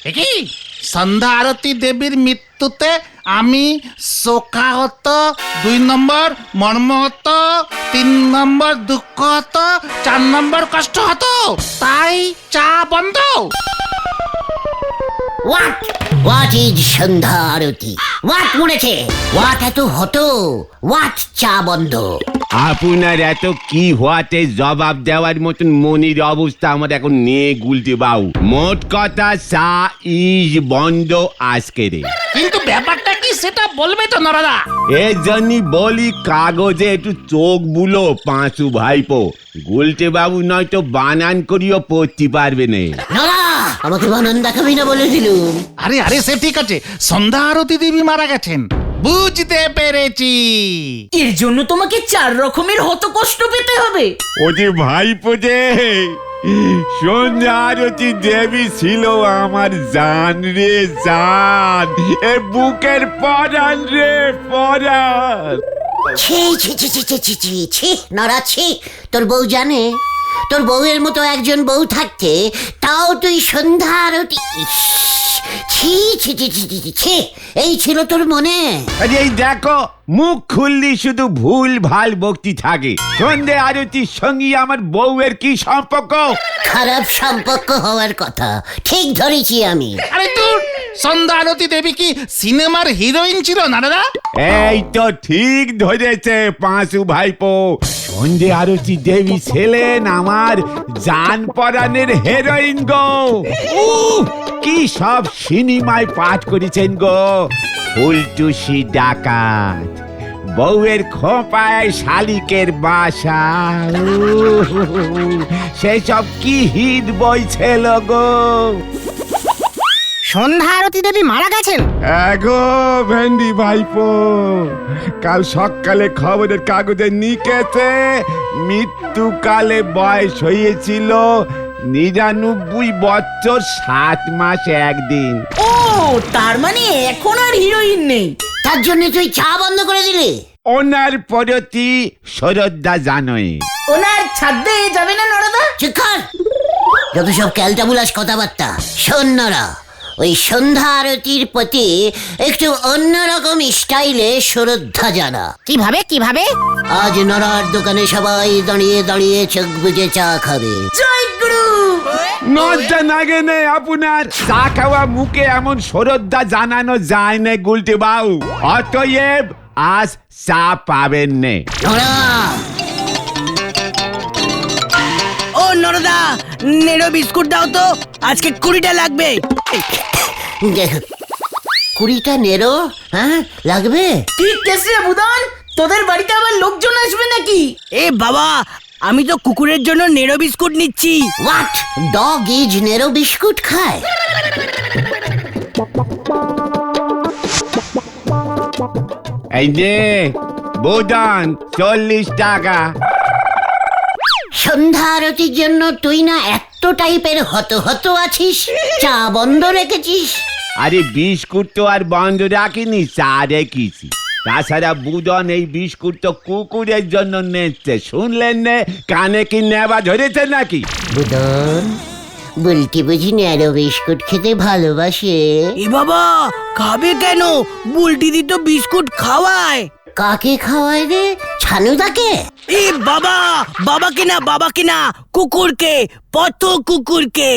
কি সন্ধ্যা আরতি দেবীর মৃত্যুতে আমি শোকাহত, 2 নম্বর মর্মাহত, 3 নম্বর দুঃখ হতো, 4 নম্বর কষ্ট হতো, তাই চা বন্ধ। What is Sandhya Arati? What মরেছে? What এত হতো? What চা বন্ধ? আপনার এত কি হওয়াতে জবাব দেওয়ার মতন মনির অবস্থা আমার এখন নেই গুলটে বাবু। মোট কথা চা ইজ বন্ধ আজকে রে। কিন্তু ব্যাপারটা কি সেটা বলবে তো নরদা? এর জন্যই বলি কাগজে একটু চোখ বুলো পাঁচু ভাইপো, গুলটে বাবু নয়তো বানান করিও পড়তে পারবে না। নরা আমাকে বানান দেখাবি না বলে দিলুম। আরে আরে সে ঠিক আছে, সন্ধ্যা আরতি দেবী মারা গেছেন, বুঝতে পেরেছি। এর জন্য তোমাকে 4 রকমের হত কষ্ট পেতে হবে। ও যে ভাইপো যে সন্ধ্যা আরতি দেবী ছিল আমার জান রে জান, এ বুকের পরাণ রে পরাণ। ছি ছি ছি ছি ছি ছি ছি ছি নরা ছি। তোর বউ জানে? তোর বউয়ের মতো একজন বউ থাকতে তাও তুই সন্ধ্যা আরতি? ইস, ছি ছি ছি ছি ছি ছি, এই ছিল তোর মনে? আরে এই দেখো, মুখ খুললি শুধু ভুল ভাল বকতি থাকে। সন্ধ্যা আরতির সঙ্গে আমার বউয়ের কি সম্পর্ক? খারাপ সম্পর্ক হওয়ার কথা, ঠিক ধরেছি আমি। আরে তোর সন্ধ্যা আরতি দেবী কি সিনেমার হিরোইন ছিল নরদা? এই তো ঠিক ধরেছে পাঁচু ভাইপো, সন্ধ্যা আরতি দেবী ছিলেন আমার জান পরাণের হেরোইন গো। কি সব সিনেমায় পাঠ করেছেন গো, ফুলটুসি ডাকাত, বউয়ের খোঁপায় শালিকের বাসা, সেসব কি হিট বই ছিল গো। সন্ধ্যা আরতি দেবী মারা গেছেন? এগো ভেন্ডি ভাইপো, কাল সকালে খবরের কাগজে নিকেছে মৃত্যুকালে বয়স হয়েছিল 99 বছর 7 মাস 1 দিন। ও তার মানে এখন আর হিরোইন নেই। তার জন্য তুই চা বন্ধ করে দিলি? ওনার প্রতি শ্রদ্ধা জানোই। ওনার ছাদে যাবে না নরদা? চুপ কর, যত সব ক্যালটাবুলাস কথাবার্তা। শোন নরা, ওই সন্ধ্যা আরতির প্রতি একটু অন্যরকম স্টাইলে শ্রদ্ধা জানা। কিভাবে কিভাবে? আজ নরার দোকানে সবাই দাঁড়িয়ে দাঁড়িয়ে চোখ বুজে চা খাবে। জয় গুরু। নজ্জা নাগে নে আপনার, চা খাওয়া মুখে এমন শ্রদ্ধা জানানো যায় না গুলটে বাবু, অতএব আজ চা পাবেন নে। নরা, ও নরদা, নেড়ো বিস্কুট দাও তো, আজকে 20টা লাগবে। 20টা নেরো? হ্যাঁ লাগবে। কি কেস রে বুদান, তোদের বাড়িতে আবার লোকজন আসবে নাকি? এ বাবা, আমি তো কুকুরের জন্য নেড়ো বিস্কুট নিচ্ছি। What? Dog is narrow biscuit খায়? এই যে বোদান 40 টাকা। সন্ধ্যা আরতির জন্য তুই না এত টাইপের হত হত আছিস, চা বন্ধ রেখেছিস। আরে বিস্কুট তো আর বন্ধ রাখিনি, চা রেখেছি। তাছাড়া বুদন এই বিস্কুট তো কুকুরের জন্য নিচ্ছে, শুনলেন না? কানে কি নেবা ধরেছে নাকি? বুদন, বলতে বুঝি নেরো বিস্কুট খেতে ভালোবাসে? এ বাবা, খাবে কেন? বুলটি দি তো বিস্কুট খাওয়ায়। কাকে খাওয়ায় রে? ছানুদাকে? এ বাবা, বাবাকে না, বাবাকে না, কুকুরকে, পথ কুকুরকে।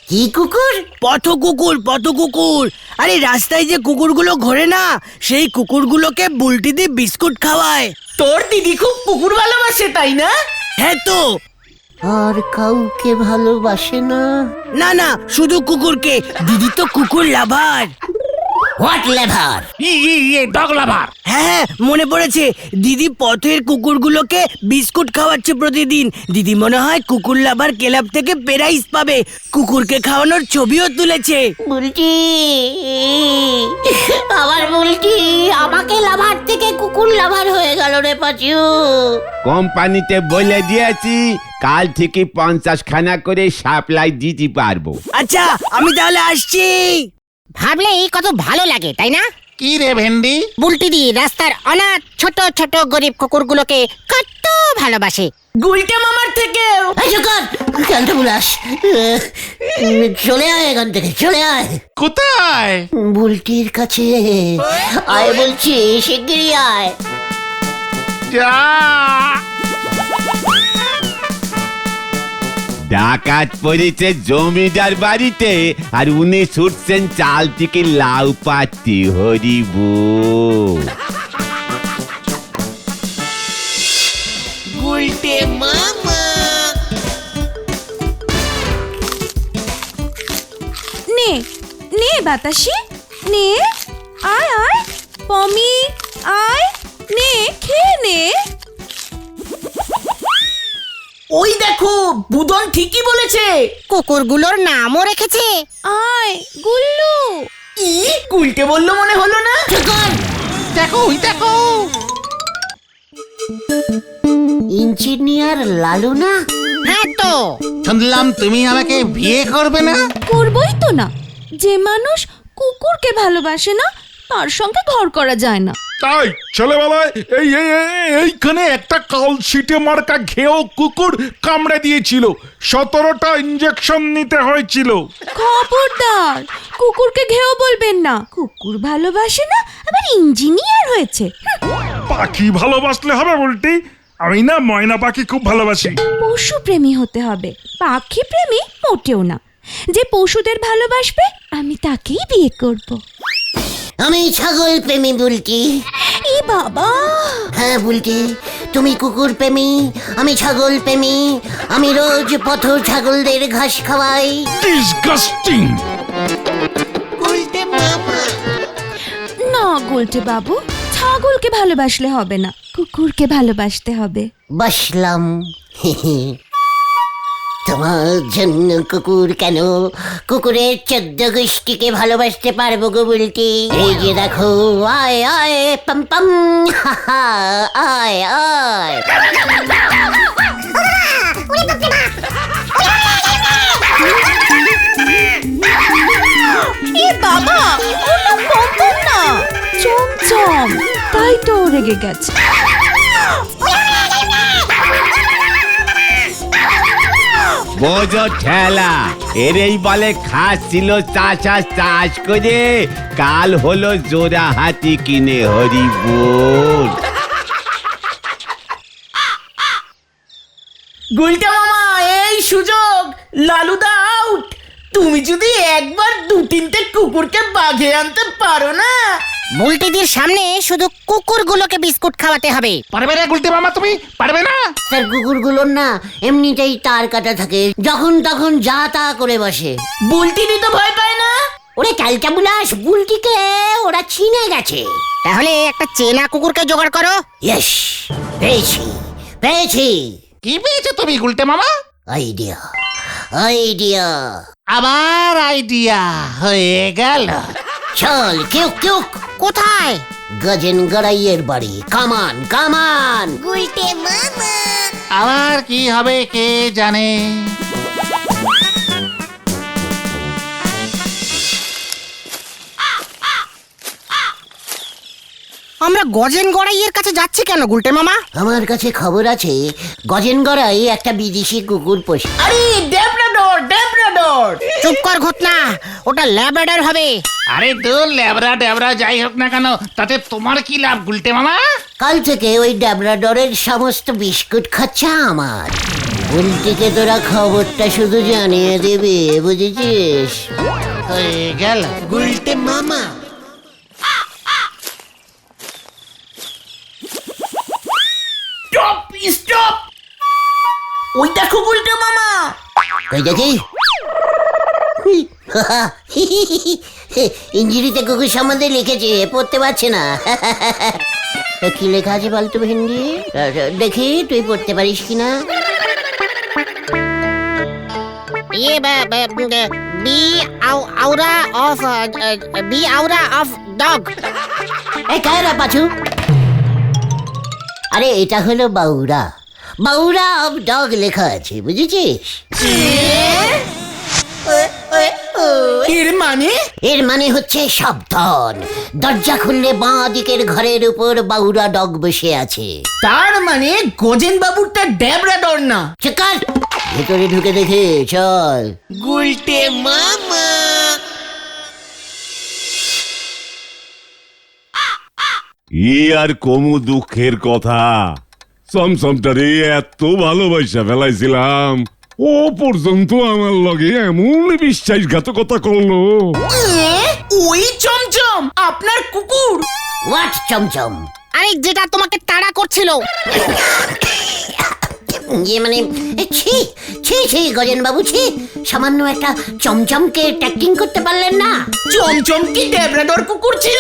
কি কুকুর? পথ কুকুর, পথ কুকুর। আরে রাস্তায় যে কুকুরগুলো ঘোরে না, সেই কুকুরগুলোকে বুলটি দি বিস্কুট খাওয়ায়। তোর দিদি খুব কুকুর ভালোবাসে তাই না? হ্যাঁ তো। আর কাউকে ভালোবাসে না? না না, শুধু কুকুরকে। দিদি তো কুকুর lover. What lever? Dog lover. হ্যাঁ, মনে পড়েছে, দিদি পথের কুকুরগুলোকে বিস্কুট খাওয়াচ্ছে প্রতিদিন। দিদি মনে হয় কুকুর লাভার ক্লাব থেকে প্রাইজ পাবে, কুকুরকে খাওয়ানোর ছবিও তুলেছে। বুলটি, আমার বুলটি আমাকে লাভার থেকে কুকুর লাভার হয়ে গেল রে পাচু। কোম্পানিতে বলে দিয়েছি কাল থেকে 50 খানা করে সাপ্লাই দিতে পারবো। আচ্ছা, আমি তাহলে আসছি। ভাবলেই কত ভালো লাগে, তাই না? কি রে ভেন্ডি? বুলটি দি রাস্তার অনাথ ছোট ছোট গরিব কুকুরগুলোকে কত ভালোবাসে। গুলটা মামার থেকেও। কেন বুলাস, চলে আয় এখান থেকে, চলে আয় কোথায়? বুলটির কাছে আয় বলছি, শিগগিরই আয়। যা ডাকাত পড়েছে জমিদার বাড়িতে, আর উনি ছুটছেন চাল থেকে লাউ পাতি। হরিব নে নে বাতাসি, নে আয় আয় পমি, আয় নে, খেয়ে নে। ওই দেখো, বুদন ঠিকই বলেছে। কুকুরগুলোর নামও রেখেছে। আয় গুল্লু। ই উল্টে বললো মনে হলো না। দেখো ওই দেখো। ইঞ্জিনিয়ার লালু না? হ্যাঁ তো। শুনলাম তুমি আমাকে বিয়ে করবে না? করবই তো না, যে মানুষ কুকুরকে ভালোবাসে না তার সঙ্গে ঘর করা যায় না। তাই ছেলেবেলায় এইখানে একটা কালশিটে মার্কা ঘেও কুকুর কামড়ে দিয়েছিল, 17টা ইঞ্জেকশন নিতে হয়েছিল। খবরদার, কুকুরকে ঘেও বলবেন না। কুকুর ভালোবাসে না, আবার ইঞ্জিনিয়ার হয়েছে। পাখি ভালোবাসলে হবে বলটি? আমি না ময়না পাখি খুব ভালোবাসি। পশু প্রেমী হতে হবে, পাখি প্রেমী মোটেও না। যে পশুদের ভালোবাসবে আমি তাকেই বিয়ে করব। আমি ছাগল প্রেমী বুলটি। এ বাবা, হ্যাঁ বুলটি, তুমি কুকুর প্রেমী, আমি ছাগল প্রেমী। আমি রোজ পথ ছাগলদের ঘাস খাওয়াই। ডিসগাস্টিং। না গুলটে বাবু, ছাগলকে ভালোবাসলে হবে না, কুকুরকে ভালোবাসতে হবে। বসলাম। তোমার জন্য কুকুর কেন, কুকুরের 14 গোষ্ঠীকে ভালোবাসতে পারবো গো বুলটি। এই যে দেখো, আয় আয় পাম পাম, হা হা, আয় আয়। এ বাবা, ওটা পম্পম না, চমচম। তাই তো ও রেগে গেছে। বোঝো ঠেলা, এরই বলে খাস ছিল চাষা চাষ করে, কাল হলো জোড়া হাতি কিনে। হরি বল। গুলটা মামা, এই সুযোগ, লালুদা আউট। তুমি যদি একবার 2-3টে কুকুরকে বাঘে আনতে পারো না। বুলটিদের সামনে শুধু কুকুরগুলোকে বিস্কুট খাওয়াতে হবে। পারবে না গুলটে মামা, তুমি পারবে না? তার কুকুরগুলোর না এমনিতেই তার কাটা থাকে, যখন তখন যা তা করে বসে। বুলটিদি তো ভয় পায় না। ওরে ক্যালটা বুলাস, বুলটিকে ওরা চিনে গেছে। তাহলে একটা চেনা কুকুরকে জোগাড় করো। ইয়েস, পেয়েছি পেয়েছি। কি পেয়েছো তুমি গুলটে মামা? Idea idea. আবার আইডিয়া হয়ে গেল। চল কিউক কিউক। কোথায়? গজেন গড়াইয়ের বাড়ি। কামান কামান। আবার কি হবে কে জানে। আমরা গজেন গড়াইয়ের কাছে যাচ্ছি কেন গুলটে মামা? আমার কাছে খবর আছে, গজেন গড়াই একটা বিদেশি কুকুর পোষে। আরে ডেবরাডর, ডেবরাডর। চুপ কর ঘটনা, ওটা ল্যাব্রাডর হবে। আরে দূর, ল্যাবরা ড্যাবরা যাই হোক না কেন, তাতে তোমার কি লাভ গুলটে মামা? কাল থেকে ওই ড্যাবরাডরের সমস্ত বিস্কুট খাচ্ছে আমার। উল্টিকে তোরা খবরটা শুধু জানিয়ে দিবি, বুঝেছিস? হয়ে গেল। গুলটে মামা। Stop stop. ওই দেখো গুলটা মামা। কই দেখি। ইঞ্জিরিতে কুকুর সম্বন্ধে লিখেছে, পড়তে পারছে না। কি লেখা আছে বলতো ভেন্ডি? দেখি তুই পড়তে পারিস কিনা। ये बी aura of dog। এই কায়রা পাছু। আরে এটা হলো বাউরা, বাউরা অফ ডগ লেখা আছে, বুঝেছিস? এর মানে হচ্ছে সাবধান, দরজা খুললে বাঁ দিকের ঘরের উপর বাউরা ডগ বসে আছে। তার মানে গজেন বাবুরটা ড্যাবরা ডর না। চকাল ভেতরে ঢুকে দেখে চল। গুলটে মামা। ই আর কমু দুঃখের কথা, চমচমটারে এত ভালোবাসা ফেলাইছিলাম, ও পর্যন্ত আমার লগে এমন বিশ্বাসঘাতকতা করলো। ওই চমচম আপনার কুকুর? হোয়াট চমচম? আরে যেটা তোমাকে তাড়া করছিল। মানে ছি ছি ছি গজেন বাবু, ছি, সামান্য একটা চমচমকে ট্যাক্টিং করতে পারলেন না? চমচম কি ড্যাবরাডর কুকুর ছিল?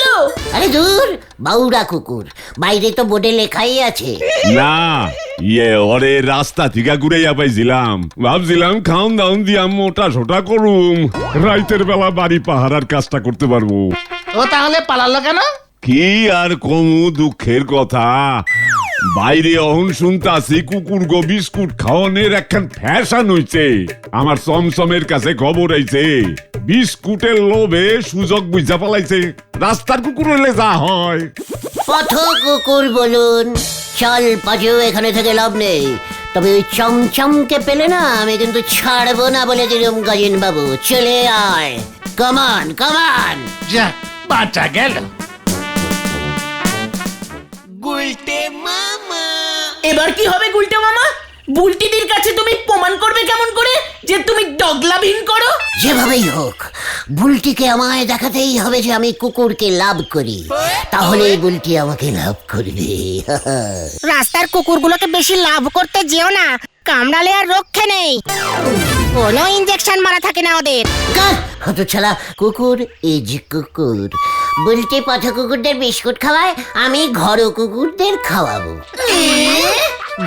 আরে দূর, বাউরা কুকুর, বাইরে তো বোর্ডে লেখাই আছে। না, ওরে রাস্তা থেকে ঘুরাইয়া পাইছিলাম, ভাবছিলাম খাওন দাউন দিয়া মোটা সোটা করুম, রাইতের বেলা বাড়ি পাহারার কাজটা করতে পারবো। ও তাহলে পালালো কেন? কি আর কমু দুঃখের কথা, বাইরে অহন শুনতাছি কুকুর গো বিস্কুট খাওয়ানোর একখান ফ্যাশন হইছে। আমার চমচমের কাছে খবর আইছে, বিস্কুটের লোভে সুযোগ বুঝা পালাইছে। রাস্তার কুকুর হইলে যা হয়। পথ কুকুর বলুন, চল পাজু, এখানে থেকে লাভ নেই। তবে ওই চমচমকে পেলে না আমি কিন্তু ছাড়বো না বলে দিলাম গজেন বাবু। চলে আয়, কমান কমান। যা, বাঁচা গেল। গুলটে মামা। এবার কি হবে গুলটে মামা? বুলটিদির কাছে তুমি প্রমাণ করবে কেমন করে যে তুমি ডগলাভিন করো? যেভাবেই হোক বুলটিকে আমায় দেখাতেই হবে যে আমি কুকুরকে লাভ করি, তাহলে বুলটি আমাকে লাভ করবে। রাস্তার কুকুরগুলোকে বেশি লাভ করতে যেও না, কামড়ালে আর রক্ষে নেই, কোনো ইনজেকশন মারা থাকে না ওদের। হতছাড়া কুকুর ইজ কুকুর। বুলটি পথ কুকুরদের বিস্কুট খাওয়ায়, আমি ঘর কুকুরদের খাওয়াবো।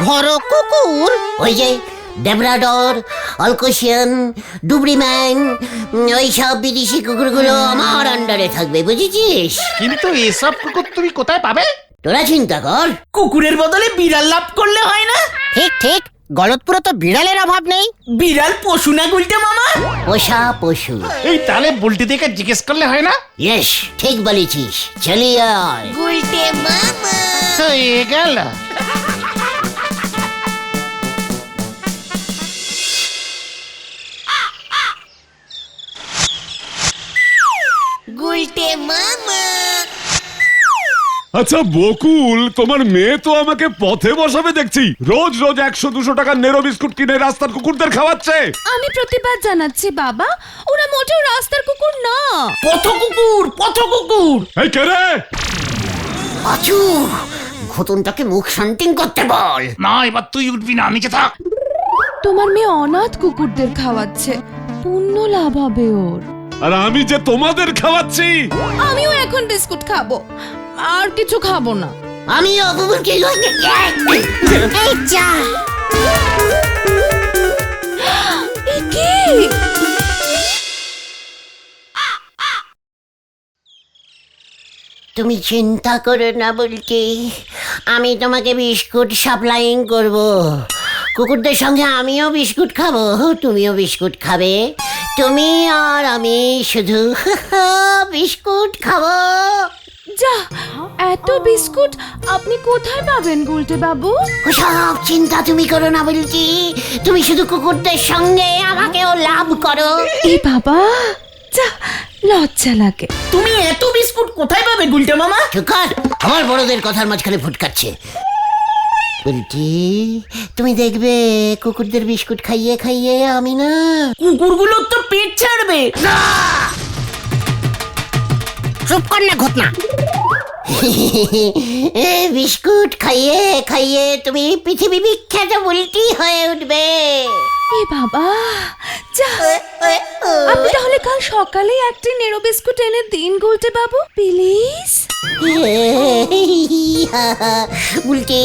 ঘর কুকুর? ওই যে ডেবরাডর, অলকোশিয়ান, ডুবরিম্যান, ওই সব বিদেশি কুকুরগুলো আমার আন্ডারে থাকবে, বুঝেছিস? কিন্তু এসব কুকুর তুমি কোথায় পাবে? তোরা চিন্তা কর। কুকুরের বদলে বিড়াল লাভ করলে হয় না? ঠিক ঠিক, গলতপুরে তো বিড়ালের অভাব নেই। বিড়াল পশু না গুলটে মামা? পোষা পশু। এই তাহলে বুলটি থেকে জিজ্ঞেস করলে হয় না? ইয়েস, ঠিক বলেছিস, চলিয়ে আয়। গুলটে মামা। হয়ে গেল। গুলটে মামা। আচ্ছা বকুল, তোমার মেয়ে তো আমাকে পথে বসাবে দেখছি, রোজ রোজ 100-200 টাকার নেরো বিস্কুট কিনে রাস্তার কুকুরদের খাওয়াচ্ছে। আমি প্রতিবাদ জানাচ্ছি বাবা, ওরা মোটেও রাস্তার কুকুর না। পথ কুকুর, পথ কুকুর। এই কে রে? পাচু, ঘটনটাকে মুখ শান্তিং করতে বল। না, এবার তুই উঠবি না, নিচে থাক। তোমার মেয়ে অনাথ কুকুরদের খাওয়াচ্ছে, পুণ্য লাভ হবে ওর। আর আমি যে তোমাদের খাওয়াচ্ছি। আমিও এখন বিস্কুট খাবো, আর কিছু খাবো না। আমি অবুকে এই যা। এ কি? তুমি চিন্তা করো না বলছি, আমি তোমাকে বিস্কুট সাপ্লাইং করব। কুকুরদের সঙ্গে আমিও বিস্কুট খাবো, তুমিও বিস্কুট খাবে, তুমি আর আমি শুধু বিস্কুট খাবো। যা, এত বিস্কুট আপনি কোথায় পাবেন গুলটে বাবু? সব চিন্তা তুমি করো না বলছি, তুমি শুধু কুকুরদের সঙ্গে আমাকেও লাভ করো। এ বাবা, যা, লজ্জা লাগে। তুমি এত বিস্কুট কোথায় পাবে গুলটে মামা? চুকার, আমার বড়দের কথার মাঝখানে ফুটকাচ্ছে। বলছি, তুমি দেখবে কুকুরদের বিস্কুট খাইয়ে খাইয়ে আমি না কুকুরগুলোর তো পেট ছাড়বে। চুপ কর না ঘটনা। বিস্কুট খাইয়ে খাইয়ে তুমি পৃথিবী বিখ্যাত বুলটি হয়ে উঠবে। এ বাবা, যা, আপনি তাহলে কাল সকালে একটি নেরো বিস্কুট এনে দিন গুলটে বাবু, প্লিজ। বুলটি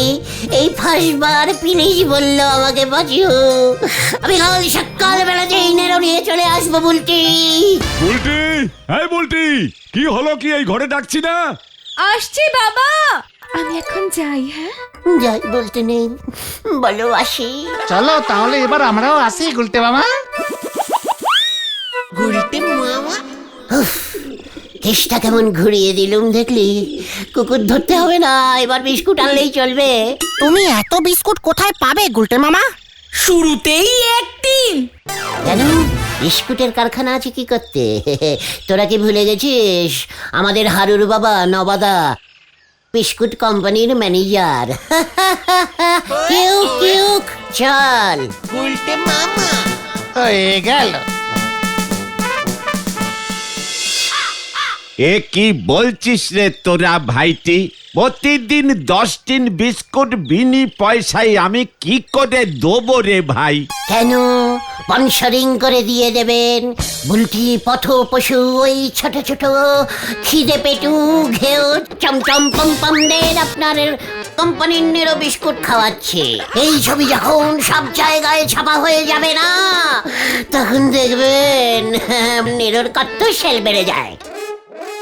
এই ফার্স্টবার প্লিজ বললো আমাকে বাঁচিও। আমি কাল সকালবেলা যেই নেরো নিয়ে চলে আসবো বুলটি। বুলটি, এই বুলটি, কি হলো কি, এই ঘরে ডাকছি না? আসছি বাবা, আমি এখন যাই। হ্যাঁ, যাই বলতে নেই, বলো আসি। চলো তাহলে এবার আমরাও আসি গুলটে মামা। উফ, কেসটা কেমন ঘুরিয়ে দিলুম দেখলি? কুকুর ধরতে হবে না, এবার বিস্কুট আনলেই চলবে। তুমি এত বিস্কুট কোথায় পাবে গুলটে মামা? শুরুতেই একদিন কেন, বিস্কুটের কারখানা আছে কি করতে? তোরা কি ভুলে গেছিস আমাদের হারুর বাবা নবাদা বিস্কুট কোম্পানির ম্যানেজার? কিউক কিউক, চল। হয়ে গেল। এ কি বলছিস রে তোরা ভাইটি? প্রতিদিন 10 টিন বিস্কুট বিনি পয়সায় আমি কি করে দেবো রে ভাই? কেন, স্পন্সরিং করে দিয়ে দেবেন। বুলটি পথ পশু ওই ছোট ছোট খিদে পেটু ঘেউ চমচম পমপমদের আপনার কোম্পানির নেরো বিস্কুট খাওয়াচ্ছে। এই ছবি যখন সব জায়গায় ছাপা হয়ে যাবে না, তখন দেখবেন নেরোর কত সেল বেড়ে যায়।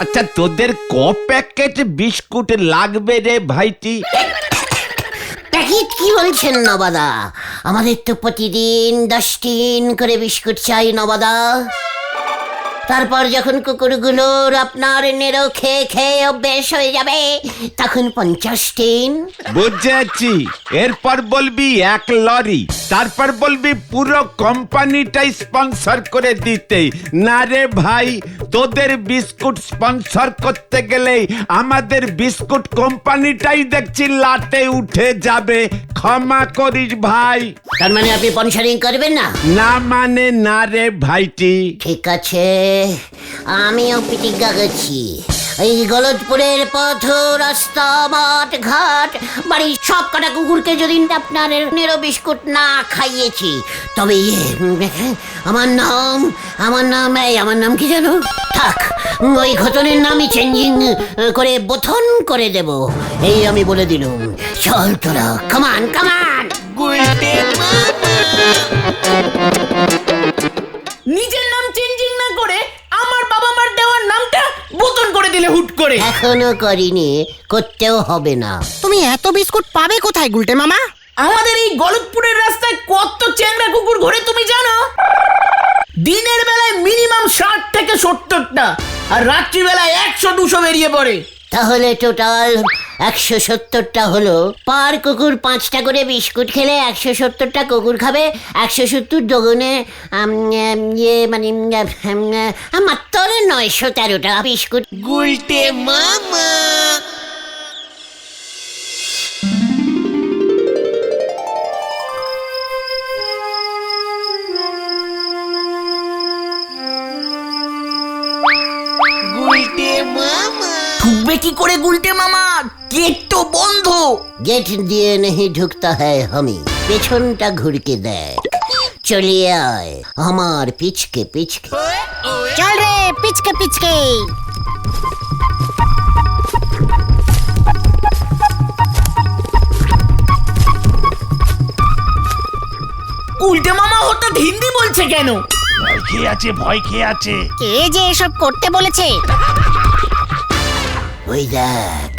আচ্ছা, তোদের ক প্যাকেট বিস্কুট লাগবে রে ভাইটি? প্যাকেট কি বলছেন নবাদা? আমাদের তো প্রতিদিন 10 টিন করে বিস্কুট চাই নবাদা। তারপর যখন কুকুরগুলোর আপনার নেরো খেয়ে খেয়ে অভ্যেস হয়ে যাবে, তখন 50 টিন। বুঝেছি। এরপর বলবি 1 লরি, তারপর বলবি পুরো কোম্পানিটাই স্পন্সর করে দিতে। না রে ভাই, তোদের বিস্কুট স্পন্সর করতে গেলে আমাদের বিস্কুট কোম্পানিটাই দেখছি লাটে উঠে যাবে। ক্ষমা করিস ভাই। তার মানে আপনি স্পন্সরিং করবেন না? না মানে না রে ভাইটি। ঠিক আছে, আমিও প্রতিজ্ঞা করছি, এই গলতপুরের পথ রাস্তা মাঠ ঘাট বাড়ির সব কটা কুকুরকে যদি আপনার নেরো বিস্কুট না খাইয়েছি, তবে আমার নাম কি জানো? থাক, ওই ঘটনের নামই চেঞ্জিং করে বোথন করে দেব, এই আমি বলে দিলুম। চল তোরা, কামান কামান। নিজের নাম চেঞ্জিং না করে আমার বাবা মার দেওয়ার নামটা বোতন করে দিলে হুট করে। এখনো করিনি, করতেও হবে না। তুমি এত বিস্কুট পাবে কোথায় গুলটে মামা? আমাদের এই গলতপুরের রাস্তায় কত চ্যাংড়া কুকুর ঘোরে তুমি জানো? দিনের বেলায় মিনিমাম 60 থেকে 70টা, আর রাত্রিবেলায় 100-200 বেরিয়ে পড়ে। তাহলে টোটাল 170টা হলো। পার কুকুর 5টা করে বিস্কুট খেলে 170টা কুকুর খাবে। 170 দুগুণে মানে মাত্র 913টা বিস্কুট। গুলটে মামা। ঢুকবে কি করে গুলটে মামা? গেট তো বন্ধ। गेट দিয়ে नहीं ঢুকতা है हमी, পেছনটা ঘুরকে দেখ। চলিয়ে আয় আমার পিছকে পিছকে। চল রে পিচকে পিচকে। উল্টে মামা হঠাৎ হিন্দি বলছে কেন? ভয় খেয়ে আছে, ভয় খেয়ে আছে। কে যে এসব করতে বলেছে? ওই দেখ,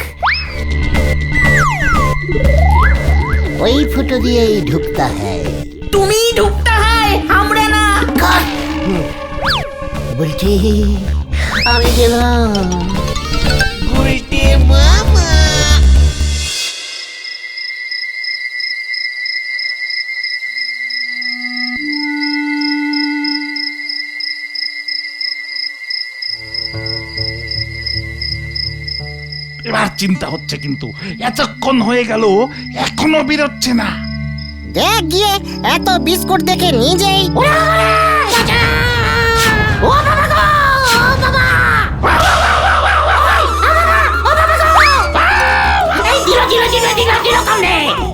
ওই ফুটো দিয়েই ঢুকতা है। তুমি ঢুকতা হয়, আমরা না। বলছি আমি গেলাম। এবার চিন্তা হচ্ছে, কিন্তু এতক্ষণ হয়ে গেল এখনো বেরোচ্ছে না। দেখ গিয়ে, এত বিস্কুট দেখে নিজেই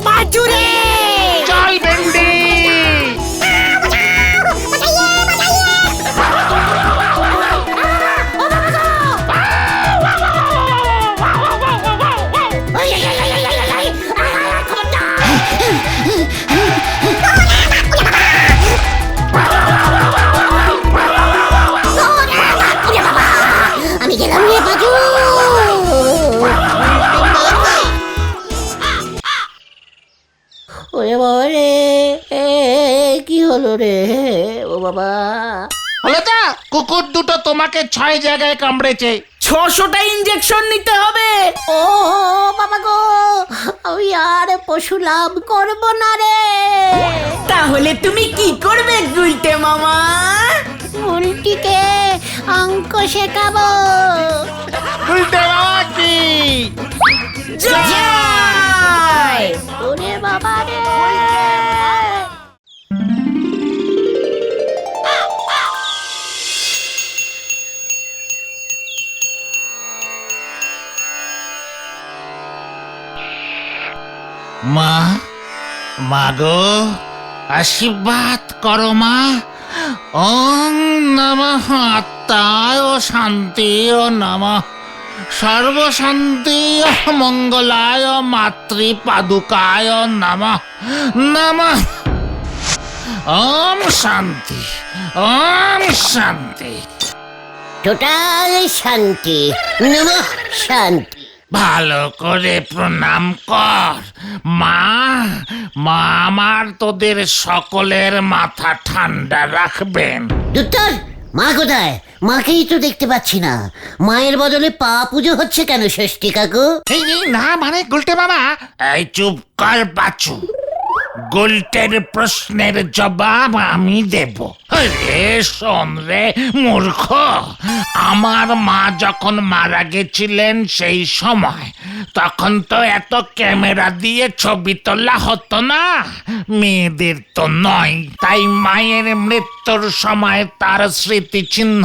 বাজুরে। চল বেন্ডি। আমি গেলাম রে বাজু। ওরে বাবা রে, কি হলো রে? ও বাবা, হলো তো? কুকুর দুটো তোমাকে 6 জায়গায় কামড়েছে। 600টা ইঞ্জেকশন নিতে হবে। ও বাবা গো, আমি আর পশু লাভ করবো না রে। তাহলে তুমি কি করবে গুলটে মামা? উল্টিকে অঙ্ক শেখাবো। উল্টে বাবা কি? জয়! ওরে বাবা রে। মা, মা গো, আশীর্বাদ করো মা। ওং নমঃ আত্মায় শান্তি ও নমঃ সর্বশান্তি মঙ্গলায় মাতৃ পাদুকায় নমঃ নমঃ। ওম শান্তি, ওম শান্তি। টোটাল শান্তি, নমঃ শান্তি। ভালো করে প্রণাম কর মা। মা আমার তোদের সকলের মাথা ঠান্ডা রাখবেন। দুত্তর, মা কোথায়? মাকেই তো দেখতে পাচ্ছি না। মায়ের বদলে পা পুজো হচ্ছে কেন ষষ্ঠী কাকু? এই না মানে গুলটে মামা। এই চুপ কর বাচু, গুলটের প্রশ্নের জবাব আমি দেব। রে শোন রে মূর্খ, আমার মা যখন মারা গেছিলেন সেই সময় তখন তো এত ক্যামেরা দিয়ে ছবি তোলা হতো না, মেয়েদের তো নয়। তাই মায়ের মৃত্যুর সময় তার স্মৃতিচিহ্ন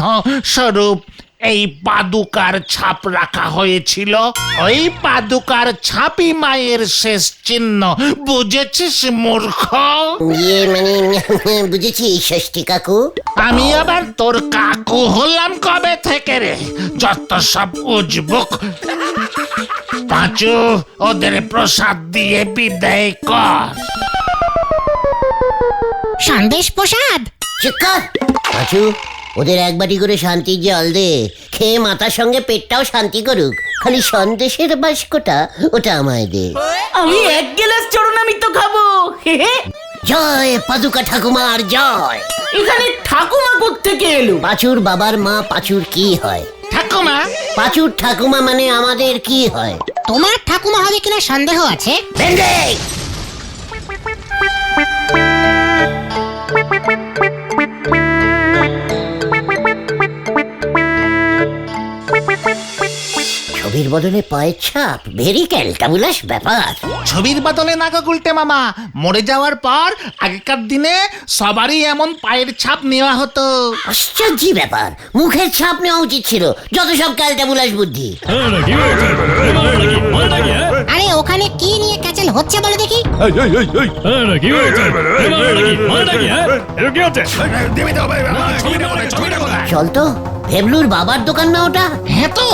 স্বরূপ এই পাদুকার ছাপ রাখা হয়েছিল। ওই পাদুকার ছাপই মায়ের শেষ চিহ্ন, বুঝেছিস মূর্খ? মানে বুঝেছি ষষ্ঠী কাকু। আমি আবার তোর কাকু হলাম কবে থেকে রে? যত সব উজবুক। পাঁচু, ওদের প্রসাদ দিয়ে বিদায় কর। সন্দেশ প্রসাদ। চিৎকার পাঁচু, ওদের এক বাটি করে শান্তির জল দে, খেয়ে মাথার সঙ্গে পেটটাও শান্তি করুক। খালি সন্দেশের বাস্কটা ওটা আমায় দে। আমি 1 গ্লাস চরণামৃত খাবো। হে হে। জয় পাদুকা ঠাকুমার জয়। এখানে ঠাকুমা কোত্থেকে এলো? পাঁচুর বাবার মা পাঁচুর কি হয়? ঠাকুমা? পাঁচুর ঠাকুমা মানে আমাদের কি হয়? তোমার ঠাকুমা হবে কিনা সন্দেহ আছে। ভেন্ডে! ছবির বদলে পায়ের ছাপ, ভেরি ক্যালটাবুলাস ব্যাপার। ছবির বদলে না গো গুলটে মামা, মরে যাওয়ার পর আগেকার দিনে সবারই এমন পায়ের ছাপ নেওয়া হতো। আশ্চর্য ব্যাপার, মুখের ছাপ নেওয়া উচিত ছিল। যত সব ক্যালটাবুলাস বুদ্ধি। আরে ওখানে কি নিয়ে ক্যাচেল হচ্ছে বলো দেখি। চল তো, ভেবলুর বাবার দোকান না ওটা? হ্যাঁ তো।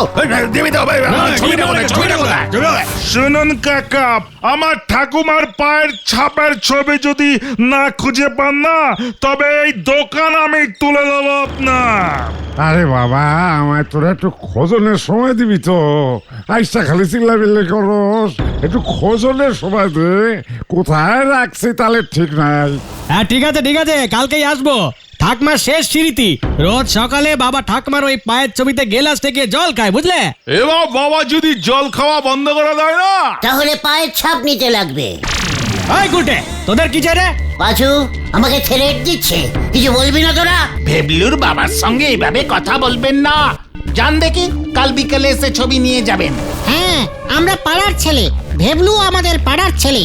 শুনুন কাকা, আমার ঠাকুমার পায়ের ছাপের ছবি যদি না খুঁজে পান না, তবে এই দোকান আমি তুলে দেবো আপনার। আরে বাবা, আমায় তোরা একটু খোঁজনের সময় দিবি তো? আইসা খালি চিল্লা বিল্লি করস, একটু খোঁজনের সময় দে। কোথায় রাখছি তাহলে ঠিক নাই। হ্যাঁ ঠিক আছে কালকেই আসবো। ঠাকমার শেষ স্মৃতি, রোজ সকালে বাবা ঠাকমার ওই পায়ের ছবিতে গেলাস থেকে জল খায়, বুঝলে? এবার বাবা যদি জল খাওয়া বন্ধ করে দেয় না, তাহলে পায়ের ছাপ নিতে লাগবে। ওই গুটে, তোদের কি চাই রে? পাঁচু আমাকে থ্রেট দিচ্ছে, কিছু বলবি না তোরা? ভেবলুর বাবার সঙ্গে এইভাবে কথা বলবেন না। জান দেখি, কাল বিকেলে এসে ছবি নিয়ে যাবেন। হ্যাঁ, আমরা পাড়ার ছেলে, ভেবলু আমাদের পাড়ার ছেলে।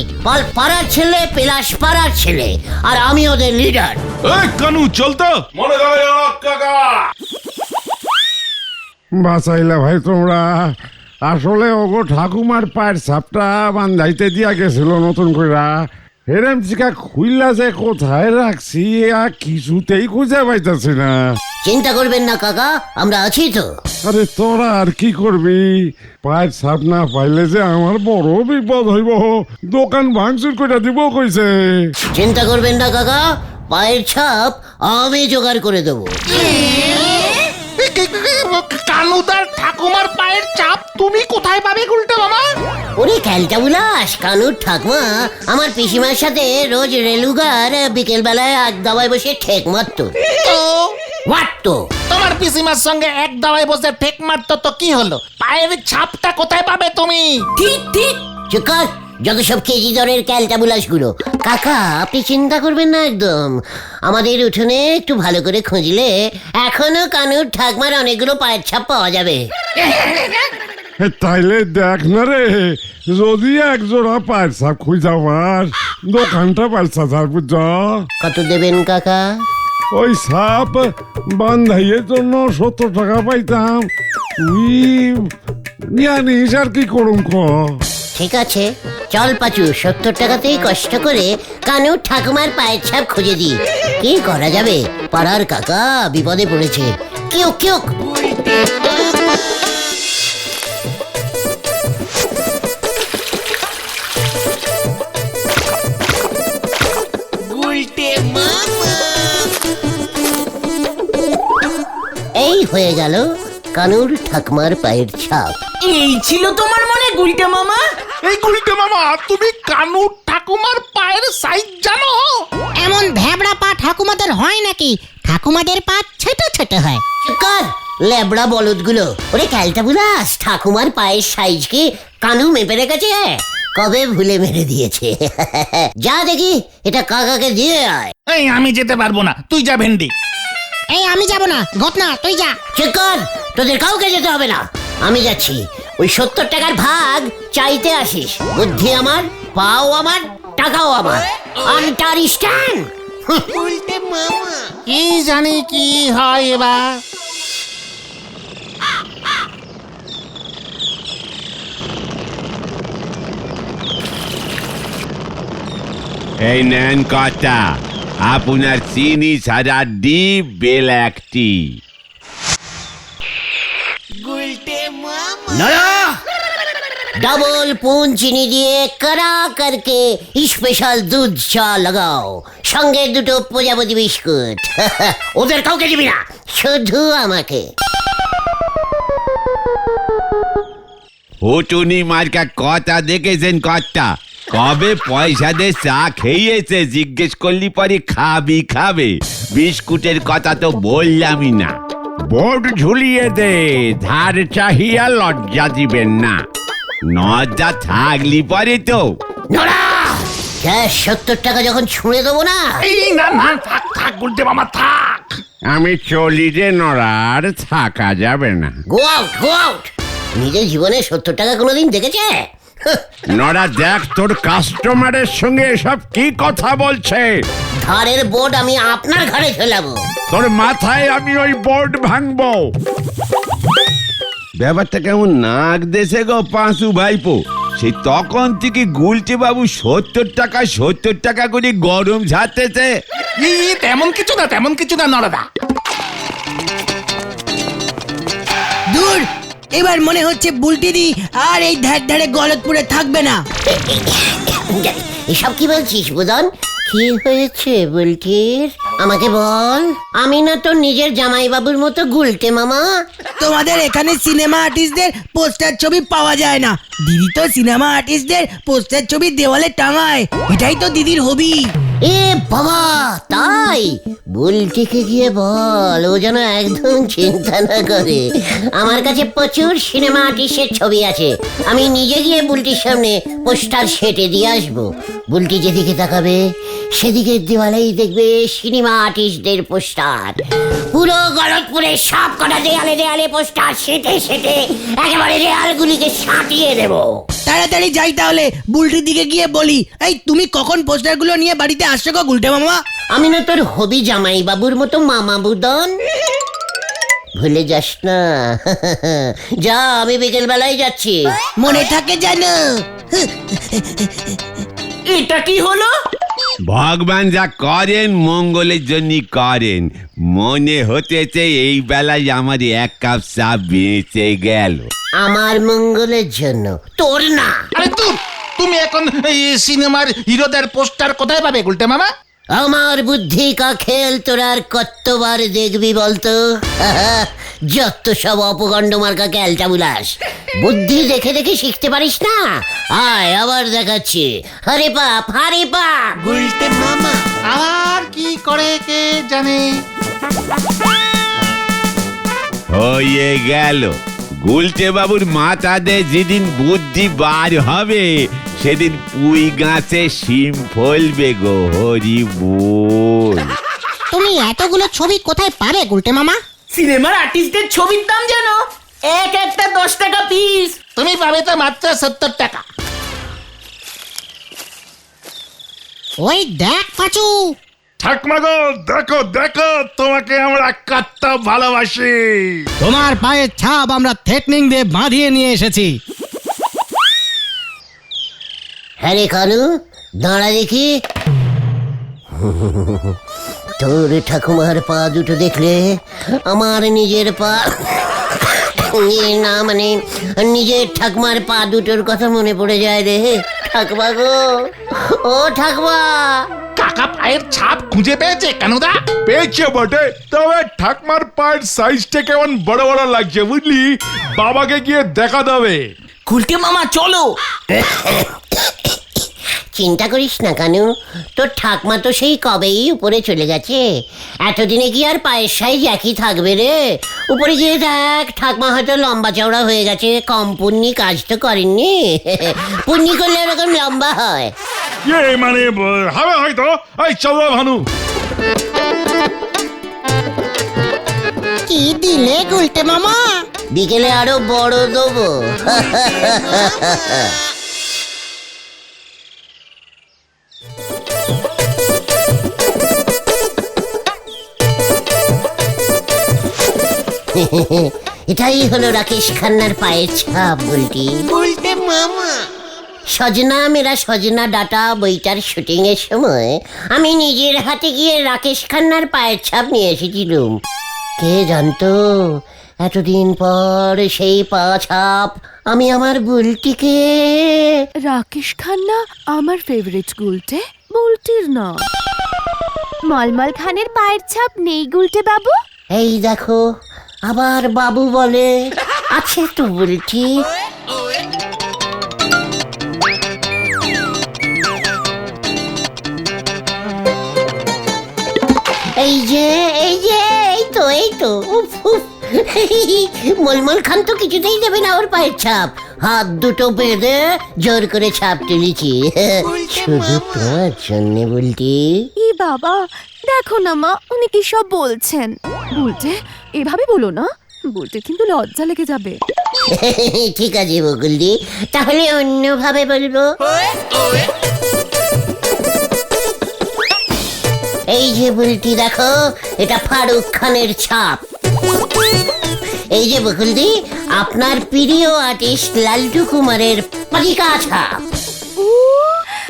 পাড়ার ছেলে, পেলাস পাড়ার ছেলে, আর আমি ওদের লিডার। এই কানু চল তো। মনে কাকা বাঁচাইলা ভাই তোমরা। আসলে ওগো ঠাকুমার পায়ের ছাপটা বান্ধাইতে দিয়া গেছিল নতুন কইরা। হেরেম চিকা খুইলা যে কোথায় রাখছি আর কিছুতেই খুঁজে পাইতেছি না। চিন্তা করবেন না কাকা, আমরা আছি তো। আরে তোরা আর কি করবি? পায়ের ছাপ না পাইলে যে আমার বড় বিপদ হইব। দোকান ভাঙচুর করে দিব কইছে। চিন্তা করবেন না কাকা, পায়ের ছাপ আমি জোগাড় করে দেবো। কানুদার ঠাকুমার পায়ের ছাপ তুমি কোথায় পাবে গুলটে মামা? ওরে ক্যালটাবুলাস, কানুর ঠাকুমা আমার পিসিমার সাথে রোজ রেলুগার বিকেল বেলায় আড্ডায় বসে ঠেক মারতো। তো হোয়াট তো? তোমার পিসিমার সঙ্গে এক দাওয়ায় বসে ঠেক মারতো তো কি হলো? পায়ের ছাপটা কোথায় পাবে তুমি? ঠিক ঠিক। চুপ কর, যত সব কেজি দরের ক্যালটাবুলাস গুলো। কাকা আপনি চিন্তা করবেন না একদম। আমাদের উঠোনে একটু ভালো করে খুঁজলে এখনো কানুর ঠাকমার অনেকগুলো পায়ের ছাপ পাওয়া যাবে। তাইলে দেখ না রে, যদি এক জোড়া পায়ের ছাপ খুঁজা পার, দোকানটা পাইছা যার বুঝ। কত দেবেন কাকা? ওই সাপ বান্ধাইয়ের জন্য 70 টাকা পাইতাম। তুই জানিস আর কি করুম ক? ঠিক আছে, চল পাচু, 70 টাকাতেই কষ্ট করে কানুর ঠাকুমার পায়ের ছাপ খুঁজে দিই। কি করা যাবে, পাড়ার কাকা বিপদে পড়েছে। কিউক কিউক। এই হয়ে গেল কানুর ঠাকুমার পায়ের ছাপ। এই ছিল তোমার মনে গুলটে মামা? এই গুলটে মামা, তুমি কানুর ঠাকুমার পায়ের সাইজ জানো? এমন ভ্যাবড়া পা ঠাকুমাদের হয় নাকি? ঠাকুমাদের পা ছোট ছোট হয়। কর লেবড়া বলদগুলো। ওরে ক্যালটাবুলাস, ঠাকুমার পায়ের সাইজ কি কানু মেপে রেখেছে? কবে ভুলে মেরে দিয়েছে। যা দেখি এটা কাকাকে দিয়ে আয়। এই আমি যেতে পারবো না, তুই যা ভেন্ডি। এই আমি যাব না, ঘটনা তুই যা। চেক কর, তোদের কাউকে যেতে হবে না, আমি যাচ্ছি। ওই 70 টাকার ভাগ চাইতে আসিস। বুদ্ধি আমার, পাও আমার, টাকাও আমার। আন্ডারস্ট্যান্ড? কি জানি কি হয় এবার। এই নেন কটা, আপনার চিনি ছাড়া ডিপ বেল একটি। डबल पून चीनी दिए कड़ा करके स्पेशल दूध चा लगाओ, संगे दुटो प्रजापति बिस्कुट। ওদের কাউকে দিবি না, শুধু আমাকে। হুটুনি মার্কা কথা দেখেছেন কটা? কবে পয়সা দিয়ে চা খেয়েছে জিজ্ঞেস করলি পরে খাবি খাবে। বিস্কুটের কথা তো বললামই না। বোর্ড ঝুলিয়ে দে, ধার চাহিয়া লজ্জা দিবেন না। লজ্জা থাকলি পরে তো নোরা, 70 টাকা যখন ছুঁড়ে দেবো না। এই না না, থাক থাক গুলটে মামা থাক। আমি চলি রে নড়ার, থাকা যাবে না। Go out, go out. নিজের জীবনে 70 টাকা কোনোদিন দেখেছে? নড়া দেখ, তোর কাস্টমারের সঙ্গে এসব কি কথা বলছে। ধারের বোর্ড আমি আপনার ঘরে ঝোলাবো। তোর মাথায় আমি ওই বোর্ড ভাঙবো। ব্যাপারটা কেমন নাক দেশে গো পাঁচু ভাইপো। সেই তখন থেকে গুলটে বাবু 70 টাকা করে গরম ঝাড়তেছে। তেমন কিছু না, তেমন কিছু না নরদা। দূর, এবার মনে হচ্ছে বুলটিদি আর এই ধার ধারে গলতপুরে থাকবে না। এসব কি বলছিস বুদন? কি হয়েছে বুলটির? আমাকে বল। আমি না তোর নিজের জামাইবাবুর মতো গুলটে মামা। তোমাদের এখানে সিনেমা আর্টিস্টদের পোস্টার ছবি পাওয়া যায় না। দিদি তো সিনেমা আর্টিস্টদের পোস্টার ছবি দেওয়ালে টাঙায়, এটাই তো দিদির হবি। এ বাবা, তাই? বুলটিকে গিয়ে বল ও যেন একদম চিন্তা না করে। আমার কাছে প্রচুর সিনেমা আর্টিস্টের ছবি আছে, আমি নিজে গিয়ে বুলটির সামনে পোস্টার সেটে দিয়ে আসবো। বুলটি যেদিকে তাকাবে সেদিকে দেওয়ালেই দেখবে সিনেমা আর্টিস্টদের পোস্টার। পুরো গলতপুরে সব কটা দেয়ালে দেয়ালে পোস্টার সেটে সেটে একেবারে দেয়ালগুলিকে সাঁটিয়ে দেবো। তাড়াতাড়ি যাই তাহলে, বুলটির দিকে গিয়ে বলি, এই তুমি কখন পোস্টারগুলো নিয়ে বাড়িতে আসছো গো গুলটে মামা? আমি না তোর হবি জামাই বাবুর মতো মামা বুদন, ভুলে যাস না। যা, আমি বিকেল বেলায় যাচ্ছি। মনে থাকে জানো। এটা কি হলো? ভগবান যা করেন মঙ্গলের জন্য করেন। মনে হতেছে এই বেলায় আমার এক কাপ চা বেঁচে গেল। আমার মঙ্গলের জন্য, তোর না। আরে তুমি এখন এই সিনেমার হিরোদের পোস্টার কোথায় পাবে গুলটে মামা? আমার বুদ্ধি কা খেল তোর আর কতবার দেখবি বলতো? যত সব অপগণ্ড মার্কা ক্যালটাবুলাস। বুদ্ধি দেখে দেখে শিখতে পারিস না? আয় আবার দেখাচ্ছি। হরে পাপ, হরে পাপ। আর কি করে কে জানে। হয়ে গেল। গুলটে বাবুর মাথাতে যেদিন বুদ্ধি বার হবে সেদিন পুই গাছে শিম ফলবে গো, হরি বল। তুমি এতগুলো ছবি কোথায় পাবে গুলটে মামা? সিনেমার আর্টিস্টদের ছবির দাম জানো? এক একটা 10 টাকা পিস। তুমি পাবে তো মাত্র 70 টাকা। ওই দেখ পাচু, ঠাকমা গো, দেখো দেখো, তোমাকে আমরা কত ভালোবাসি। তোমার পায়ের ছাপ আমরা থ্রেটনিং দিয়ে বাঁধিয়ে নিয়ে এসেছি। হ্যাঁ রে কানু, দাঁড়া দেখি। তোর ঠাকুমার পা দুটো দেখলে আমার নিজের পা না, মানে নিজের ঠাকুমার পা দুটোর কথা মনে পড়ে যায় রে। ঠাকুমা গো, ও ঠাকুমা। কাকা পায়ের ছাপ খুঁজে পেয়েছে কানুদা? পেয়েছে বটে, তবে ঠাকমার পায়ের সাইজটা কেমন বড় বড় লাগছে বুঝলি, বাবাকে গিয়ে দেখা দেবে। গুলটে মামা চলো। চিন্তা করিস না কানু, তোর ঠাকমা তো সেই কবেই উপরে চলে গেছে। এতদিনে কি আর পায়ের সাইজ একই থাকবে রে? উপরে গিয়ে দেখ, ঠাকমা হয়তো লম্বা চওড়া হয়ে গেছে, কম পুণ্যি কাজ তো করেননি। পুণ্যি করলে এরকম লম্বা হয়। মানে হবে হয়তো। এই চলো ভানু। কি দিলে গুলটে মামা? বিকেলে আরো বড় দেবো। এটাই হলো রাকেশ খান্নার পায়ের ছাপ বলটি। গুলটে মামা, সজনা মেরা সজনা ডাটা বইটার শুটিং এর সময় আমি নিজের হাতে গিয়ে রাকেশ খান্নার পায়ের ছাপ নিয়ে এসেছিলুম। কে জানতো এতদিন পর সেই পা ছাপ আমি আমার বুলটিকে। রাকেশ খান্না আমার ফেভারিট গুলটে, বুলটির না। মলমল খানের পায়ের ছাপ নেই গুলটে বাবু? এই দেখো, আবার বাবু বলে। আছে তো বুলটি। এই যে এই যে এই তো এই তো, উফ উফ। মলমল খান তো কিছুতেই দেবে না ওর পায়ের ছাপ। হাত দুটো বেঁধে জোর করে ছাপ তুলেছি, শুধু তোমার জন্যে বলটি। ই বাবা, দেখো না মা, উনি কি সব বলছেন। বুলটে, এভাবে বলো না, বুলটে কিন্তু লজ্জা লেগে যাবে। ঠিক আছে বকুলদি, তাহলে অন্যভাবে বলবো। এই যে বুলটি দেখো, এটা ফারুক খানের ছাপ। এই যে বকুলদি, আপনার প্রিয় আর্টিস্ট লালটু কুমারের পালিকা ছাপ। ও,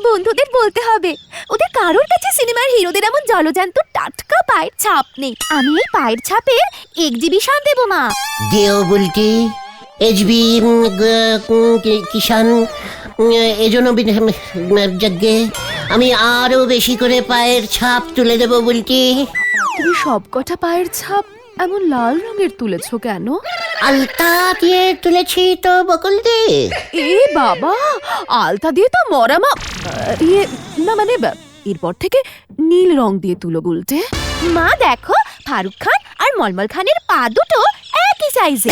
বন্ধুদের বলতে হবে, ওদের কারোর কাছে সিনেমার হিরোদের এমন জলজান্ত টাটকা পায়ের ছাপ নেই। আমি এই পায়ের ছাপের এক্সিবিশন দেব মা। দেও বুলটি, এইচবি কিষান, এজন্য যজ্ঞে আমি আরো বেশি করে পায়ের ছাপ তুলে দেব বুলটি। তুমি সব কটা পায়ের ছাপ এমন লাল রঙের তুলেছো কেন? আলতা দিয়ে তুলেছি তো বকুলদি। এ বাবা, আলতা দিয়ে তো মরামা ইয়ে না, মানে এরপর থেকে নীল রং দিয়ে তুলো গুলটে। মা দেখো, ফারুক খান আর মলমল খানের পা দুটো একই সাইজে।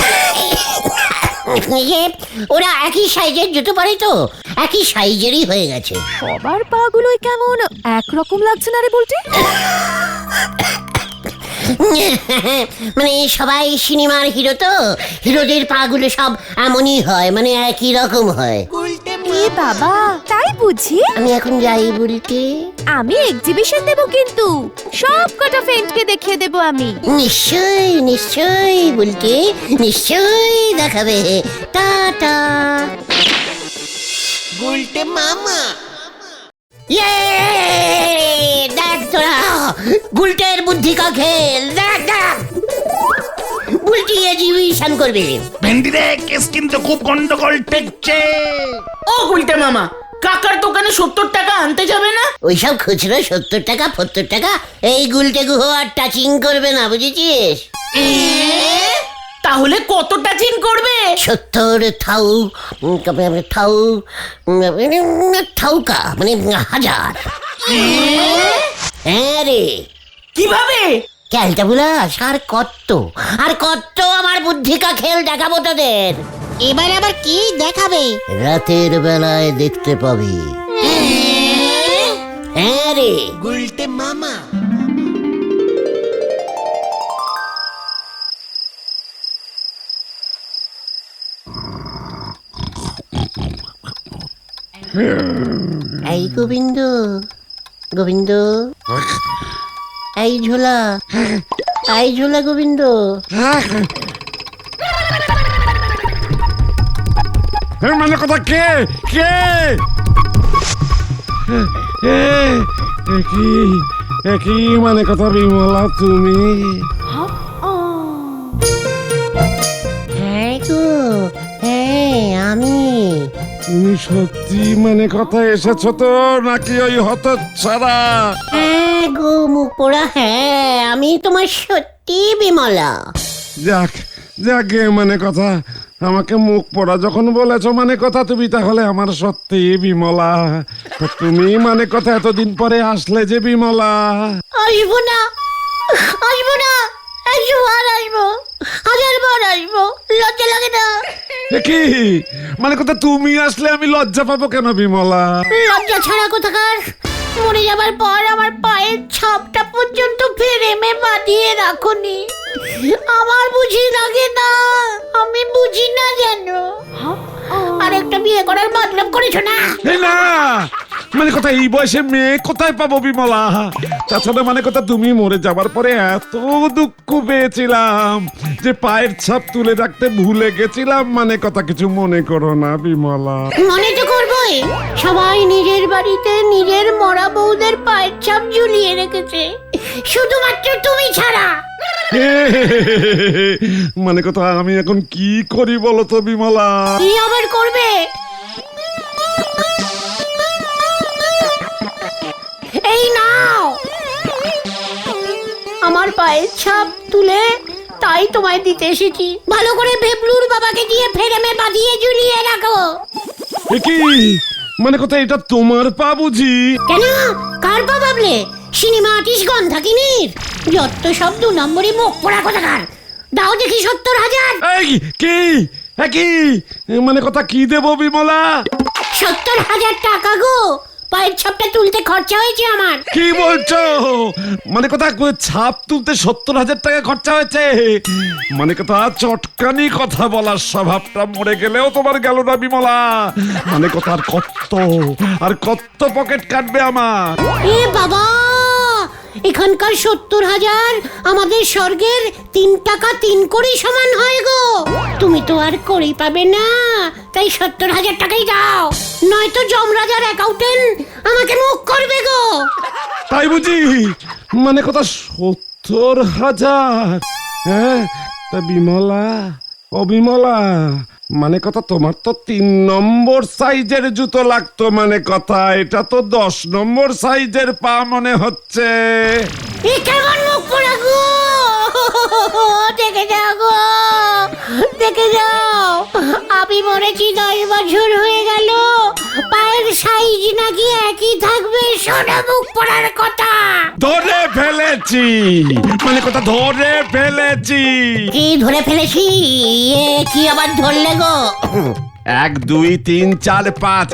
ওরা একই সাইজের জুতো পরে তো, একই সাইজেরই হয়ে গেছে। সবার পা গুলোই কেমন একরকম লাগছে না রে বুলটে? মানে সবাই সিনেমার হিরো তো, হিরোদের পা গুলো সব এমনই হয়, মানে একই রকম হয়। এ বাবা, তাই বুঝি? আমি এখন যাই বলতে। আমি এক্সিবিশন দেব, কিন্তু সব কটা ফ্রেন্ডকে দেখিয়ে দেব আমি। নিশ্চয়ই নিশ্চয়ই বলতে, নিশ্চয়ই দেখাবে। টাটা। গুলটে মামা। ইয়ে, দেখ তোরা, গুলটের বুদ্ধি কা খেল। দেখ দেখ, বুলটি এক্সিবিশন করবে। ভেন্ডি রে, কেস কিন্তু খুব গন্ডগোল ঠেকছে। ও গুলটে মামা, কাকার দোকানে 70 টাকা আনতে যাবে না? ওইসব খুচরো 70 টাকা 70 টাকা এই গুলটে গুহ আর টাচিং করবে না, বুঝেছিস? তাহলে কত টাচিং করবে? 70 ঠাউকা, মানে 1000। হ্যাঁ রে। কিভাবে? ক্যালটা বুলাস, আর কত আমার বুদ্ধিকা খেল দেখাবো তোদের। এবার আবার কি দেখাবে? রাতের বেলায় দেখতে পাবি। হ্যাঁ রে, এই গোবিন্দ, গোবিন্দ, এই ঝোলা, এই ঝোলা গোবিন্দ। মানে কথা কে কে একই মানে কথা বিমলা তুমি? হ্যাঁ গো, হ্যাঁ আমি। তুমি সত্যি মানে কথা এসেছো তো, নাকি ওই হতচ্ছাড়া? হ্যাঁ গো মুখ পোড়া, হ্যাঁ আমি তোমার সত্যি বিমলা। যাক যাকে মানে কথা, আমাকে মুখ পড়া যখন বলেছো মানে কথা তুমি, তাহলে আমার সত্যি বিমলা। তা তুমি মানে কথা এতদিন পরে আসলে যে বিমলা। আসবো না, আসবো না, 100 বার আসবো, 1000 বার আসবো, লজ্জা লাগে না? এ কি মানে কথা, তুমি আসলে আমি লজ্জা পাবো কেন বিমলা? লজ্জা ছাড়া কোথাকার, মরে যাবার পর আমার পায়ের ছাপটা পর্যন্ত ফ্রেমে বাঁধিয়ে রাখোনি। আমার বুঝি লাগে না, আমি বুঝি না যেন। আর একটা বিয়ে করার মতলব করেছো না? এই না মানে কথা, এই বয়সে মেয়ে কোথায় পাবো বিমলা? তাছাড়া মানে কথা, তুমি মরে যাবার পরে এত দুঃখ পেয়েছিলাম যে পায়ের ছাপ তুলে রাখতে ভুলে গেছিলাম। মানে কথা কিছু মনে করো না বিমলা। মনে তো করবোই, সবাই নিজের বাড়িতে নিজের মরা বউদের পায়ের ছাপ ঝুলিয়ে রেখেছে, শুধুমাত্র তুমি ছাড়া। মানে কথা, আমি এখন কি করি বলো তো বিমলা? কি আবার করবে? এই নাও আমার পায়ের ছাপ তুলে, তাই তোমায় দিতে এসেছি। ভালো করে ভেবলুর বাবাকে দিয়ে ফ্রেমে বাঁধিয়ে ঝুলিয়ে রাখো। এ কি মানে কথা, এটা তোমার পা বুঝি? কেন, কার পা ভাবলে? সিনেমা আর্টিস্ট গন্ধাকিনীর। যত সব 2 নম্বরই মুখ পোড়া কোথাকার। দাও দেখি 70,000। এই কি কি মানে কথা, কি দেবো বিমলা? 70,000 টাকা গো, পায়ের ছাপটা তুলতে খরচা হয়েছে আমার। কি বলছো? মানে কথা, ছাপ তুলতে 70,000 টাকা খরচা হয়েছে? মানে কথা, চটকানি কথা বলার স্বভাবটা মরে গেলেও তোমার গেল না বিমলা। মানে কথা, আর কত পকেট কাটবে আমার? এ বাবা, এখানকার 70,000 আমাদের স্বর্গের 3 টাকা 3 কোটি সমান হয় গো। তুমি তো আর করেই পাবে না, তাই 70,000 টাকাই দাও, নয়তো যমরাজার অ্যাকাউন্টেন্ট আমাকে মুখ করবে গো। তাই বুঝি? মানে কথা 70,000? হ্যাঁ তা বিমলা, ও বিমলা, মানে কথা তোমার তো 3 নম্বর সাইজের জুতো লাগতো। মানে কথা, এটা তো 10 নম্বর সাইজের পা মনে হচ্ছে। এ কেমন মুখ পোড়া গো, দেখে যাও গো, দেখে যাও। আমি মরেছি 10 বছর হয়ে গেল, পায়ের সাইজ নাকি একই থাকবে। সোনা মুখ পোড়ার কথা। ধরে ফেলেছি, মানে কথা ধরে ফেলেছি। কি ধরে ফেলেছি? এ কি আবার ধরলে গো? 1 2 3 4 5।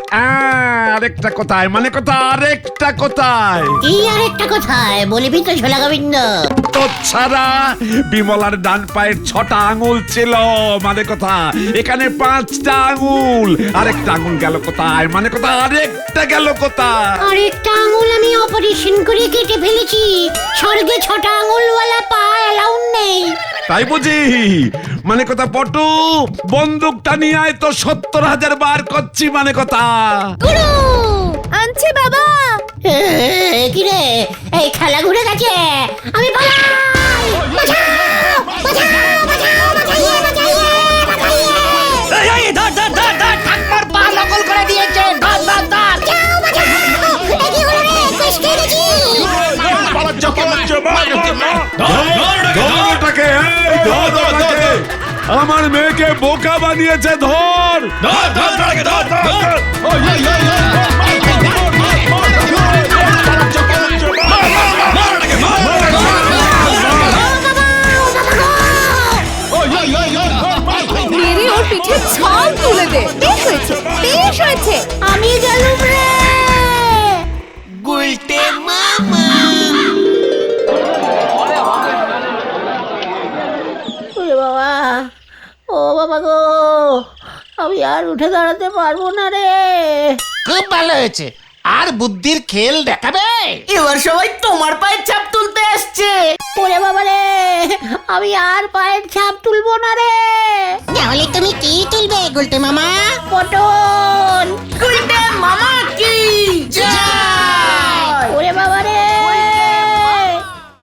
আরেকটা কোথায়? মানে কথা আরেকটা কোথায়? কি আরেকটা কোথায় বলিবি তো ঝোলা গোবিন্দ? তো ছাড়া বিমলার ডান পায়ের 6টা আঙুল ছিল। মানে কথা, এখানে 5টা আঙুল। আরেকটা আঙুল গেল কোথায়? মানে কথা আরেকটা গেল কোথায়? আরেকটা আঙুল আমি অপারেশন করে কেটে ফেলেছি। স্বর্গে 6টা আঙুলওয়ালা পা অ্যালাউ নেই। তাই বুঝি? মানে কথা, পটু বন্দুকটা নিয়ে আয় তো, 70,000 বার করছি। মানে কথা গুরু আনছি বাবা। কি রে, এই খেলা ঘুরে গেছে, আমি পালাই। বাঁচাও, বাঁচাও, বাঁচাও, বাঁচাইয়ে, বাঁচাইয়ে, বাঁচাইয়ে। ঠাকমার পা নকল করে দিয়েছে। ধর ধর ধর। বাঁচাও, বাঁচাও। এ কি হলো রে, কষ্টে গেছি। ধরটাকে, আমার মেয়েকে বোকা বানিয়েছে। ধর ও বাবা গো, আমি আর উঠে দাঁড়াতে পারবো না রে। খুব ভালো হয়েছে, আর বুদ্ধির খেল দেখাবে। এবার সবাই তোমার পায়ের ছাপ তুলতে আসছে। ওরে বাবা রে, আমি আর পায়ের ছাপ তুলবো না রে। তাহলে তুমি কি তুলবে গুলটে মামা? পটল। গুলটে মামা